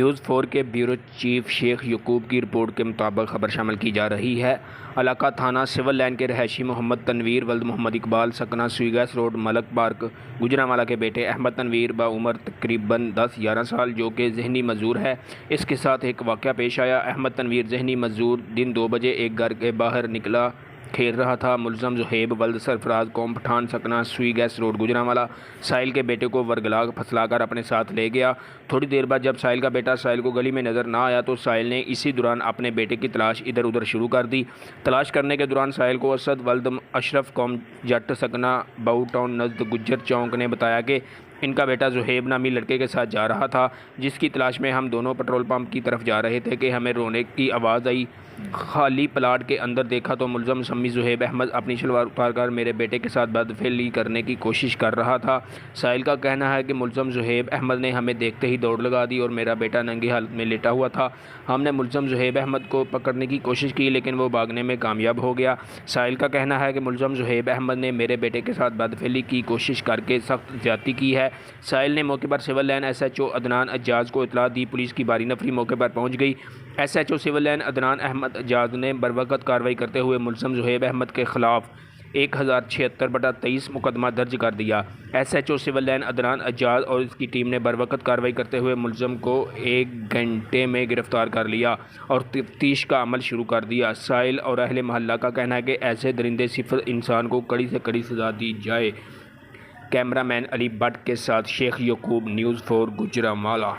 News 4 کے bureau chief شیخ یعقوب کی report کے مطابق خبر شامل کی جا رہی ہے۔ علاقہ تھانہ سول لائن کے رہائشی محمد تنویر ولد محمد اقبال سکنہ سویگیس روڈ ملک پارک گوجرانوالہ کے بیٹے احمد تنویر بعمر تقریباً 10-11 سال جو کہ ذہنی معذور ہے، اس کے ساتھ ایک واقعہ پیش آیا۔ احمد تنویر ذہنی معذور دن 2 بجے ایک گھر کے باہر نکلا کھیل رہا تھا۔ ملزم زہیب ولد سرفراز قوم پٹھان سکنہ سویگیس روڈ گوجرانوالہ ساحل کے بیٹے کو ورگلا پھسلا کر اپنے ساتھ لے گیا۔ تھوڑی دیر بعد جب ساحل کا بیٹا ساحل کو گلی میں نظر نہ آیا تو ساحل نے اسی دوران اپنے بیٹے کی تلاش ادھر ادھر شروع کر دی۔ تلاش کرنے کے دوران ساحل کو اسد ولد اشرف قوم جٹ سکنہ باؤ ٹاؤن نزد گجر چوک نے بتایا کہ ان کا بیٹا زہیب نامی لڑکے کے ساتھ جا رہا تھا، جس کی تلاش میں ہم دونوں پٹرول پمپ کی طرف جا رہے تھے کہ ہمیں رونے کی آواز آئی۔ خالی پلاٹ کے اندر دیکھا تو ملزم سمی زہیب احمد اپنی شلوار اتار کر میرے بیٹے کے ساتھ بدفعلی کرنے کی کوشش کر رہا تھا۔ ساحل کا کہنا ہے کہ ملزم زہیب احمد نے ہمیں دیکھتے ہی دوڑ لگا دی اور میرا بیٹا ننگی حالت میں لیٹا ہوا تھا۔ ہم نے ملزم زہیب احمد کو پکڑنے کی کوشش کی لیکن وہ بھاگنے میں کامیاب ہو گیا۔ ساحل کا کہنا ہے کہ ملزم زہیب احمد نے میرے بیٹے کے ساتھ بدفعلی کی کوشش کر کے سخت زیادتی کی ہے۔ ساحل نے موقع پر civil line S H O Adnan Ijaz کو اطلاع دی۔ پولیس کی بھاری نفری موقع پر پہنچ گئی۔ S H O civil line Adnan Ahmed Ijaz نے بروقت کارروائی کرتے ہوئے ملزم زہیب احمد کے خلاف 1076/23 مقدمہ درج کر دیا۔ S H O civil line Adnan Ijaz اور اس کی ٹیم نے بروقت کارروائی کرتے ہوئے ملزم کو 1 گھنٹے میں گرفتار کر لیا اور تفتیش کا عمل شروع کر دیا۔ ساحل اور اہل محلہ کا کہنا ہے کہ ایسے درندے صفر انسان کو کڑی سے کڑی سزا دی جائے۔ کیمرہ مین علی بٹ کے ساتھ شیخ یعقوب، نیوز 4 گوجرانوالہ۔